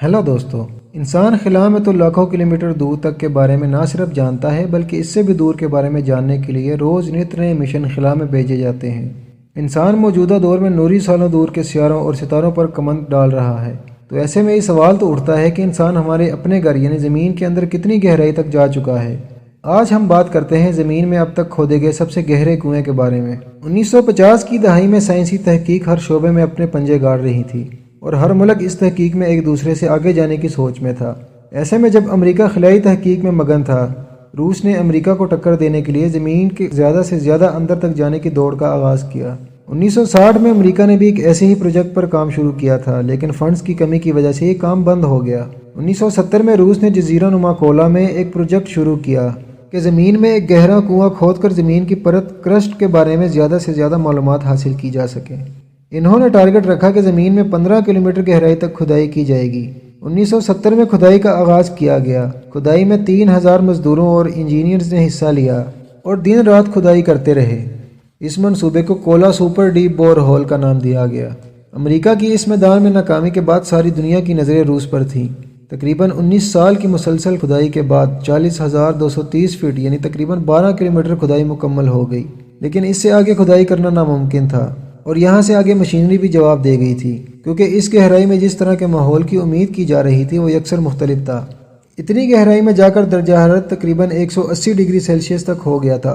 Hello दोस्तों, इंसान खला में तो लाखों किलोमीटर दूर तक के बारे में ना सिर्फ जानता है बल्कि इससे भी दूर के बारे में जानने के लिए रोज़ नित नए मिशन खला में भेजे जाते हैं। इंसान मौजूदा दौर में नूरी सालों दूर के सियारों और सितारों पर कमंद डाल रहा है। तो ऐसे में ये सवाल तो उठता है कि इंसान हमारे अपने घर यानी ज़मीन के अंदर कितनी गहराई तक जा चुका है। आज हम बात करते हैं ज़मीन में अब तक खोदे गए सबसे गहरे कुएं के बारे में। 1950 की दहाई में साइंसी तहकीक हर शोबे में अपने पंजे गाड़ रही थी और हर मुल्क इस तहकीक में एक दूसरे से आगे जाने की सोच में था। ऐसे में जब अमेरिका खलाई तहकीक में मगन था, रूस ने अमेरिका को टक्कर देने के लिए ज़मीन के ज़्यादा से ज़्यादा अंदर तक जाने की दौड़ का आगाज़ किया। 1960 में अमेरिका ने भी एक ऐसे ही प्रोजेक्ट पर काम शुरू किया था, लेकिन फंड्स की कमी की वजह से ये काम बंद हो गया। 1970 में रूस ने जजीरा नुमा कोला में एक प्रोजेक्ट शुरू किया कि ज़मीन में एक गहरा कुआं खोदकर ज़मीन की परत क्रस्ट के बारे में ज़्यादा से ज़्यादा मालूमात हासिल की जा सके। इन्होंने टारगेट रखा कि ज़मीन में 15 किलोमीटर गहराई तक खुदाई की जाएगी। 1970 में खुदाई का आगाज़ किया गया। खुदाई में 3000 मजदूरों और इंजीनियर्स ने हिस्सा लिया और दिन रात खुदाई करते रहे। इस मंसूबे को Kola super deep bore hole का नाम दिया गया। अमेरिका की इस मैदान में नाकामी के बाद सारी दुनिया की नज़रें रूस पर थीं। तकरीबन 19 साल की मुसलसल खुदाई के बाद 40,230 फीट यानी तकरीबन 12 किलोमीटर खुदाई मुकम्मल हो गई, लेकिन इससे आगे खुदाई करना नामुमकिन था और यहाँ से आगे मशीनरी भी जवाब दे गई थी, क्योंकि इस गहराई में जिस तरह के माहौल की उम्मीद की जा रही थी वो यकसर मुख्तलिफ था। इतनी गहराई में जाकर दर्जा हरारत तकरीबन 180 डिग्री सेल्सियस तक हो गया था,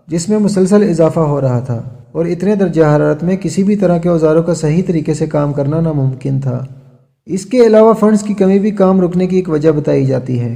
जिसमें मुसलसल इजाफा हो रहा था और इतने दर्जा हरारत में किसी भी तरह के औजारों का सही तरीके से काम करना नामुमकिन था। इसके अलावा फंड्स की कमी भी काम रुकने की एक वजह बताई जाती है।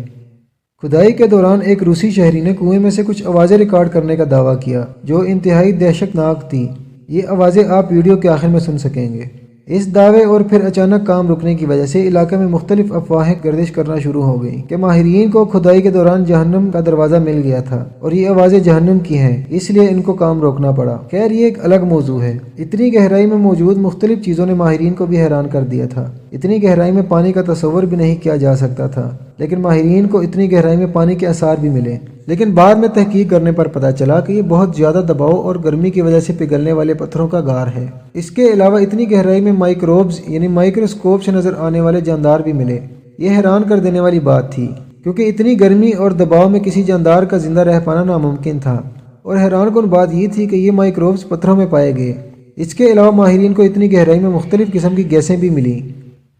खुदाई के दौरान एक रूसी शहरी ने कुएं में से कुछ आवाज़ें रिकॉर्ड करने का दावा किया जो इंतहाई दहशतनाक थी। ये आवाज़ें आप वीडियो के आखिर में सुन सकेंगे। इस दावे और फिर अचानक काम रुकने की वजह से इलाके में मुख्तलिफ अफवाहें गर्दिश करना शुरू हो गई कि माहिरीन को खुदाई के दौरान जहन्नम का दरवाज़ा मिल गया था और ये आवाज़ें जहन्नम की हैं, इसलिए इनको काम रोकना पड़ा। खैर, ये एक अलग मौजू है। इतनी गहराई में मौजूद मुख्तलिफ चीज़ों ने माहिरीन को भी हैरान कर दिया था। इतनी गहराई में पानी का तस्वर भी नहीं किया जा सकता था, लेकिन माहिरीन को इतनी गहराई में पानी के आसार भी मिले। लेकिन बाद में तहकीक करने पर पता चला कि ये बहुत ज़्यादा दबाव और गर्मी की वजह से पिघलने वाले पत्थरों का गार है। इसके अलावा इतनी गहराई में माइक्रोब्स यानी माइक्रोस्कोप से नज़र आने वाले जानदार भी मिले। ये हैरान कर देने वाली बात थी, क्योंकि इतनी गर्मी और दबाव में किसी जानदार का जिंदा रह पाना नामुमकिन था। और हैरान कुन बात ये थी कि ये माइक्रोब्स पत्थरों में पाए गए। इसके अलावा माहिरीन को इतनी गहराई में मुख्तलिफ किस्म की गैसें भी मिली।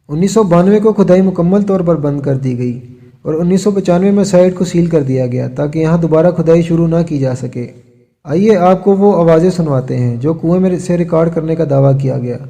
1992 को खुदाई मुकम्मल तौर पर बंद कर दी गई और 1995 में साइट को सील कर दिया गया ताकि यहाँ दोबारा खुदाई शुरू ना की जा सके। आइए आपको वो आवाज़ें सुनवाते हैं जो कुएं में से रिकॉर्ड करने का दावा किया गया।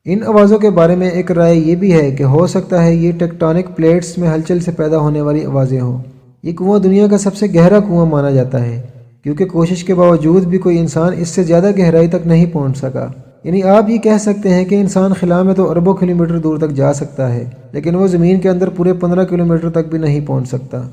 इन आवाज़ों के बारे में एक राय ये भी है कि हो सकता है ये टेक्टोनिक प्लेट्स में हलचल से पैदा होने वाली आवाज़ें हों। ये कुआं दुनिया का सबसे गहरा कुआं माना जाता है, क्योंकि कोशिश के बावजूद भी कोई इंसान इससे ज़्यादा गहराई तक नहीं पहुंच सका। यानी आप ये कह सकते हैं कि इंसान खला में तो अरबों किलोमीटर दूर तक जा सकता है, लेकिन वो ज़मीन के अंदर पूरे 15 किलोमीटर तक भी नहीं पहुँच सकता।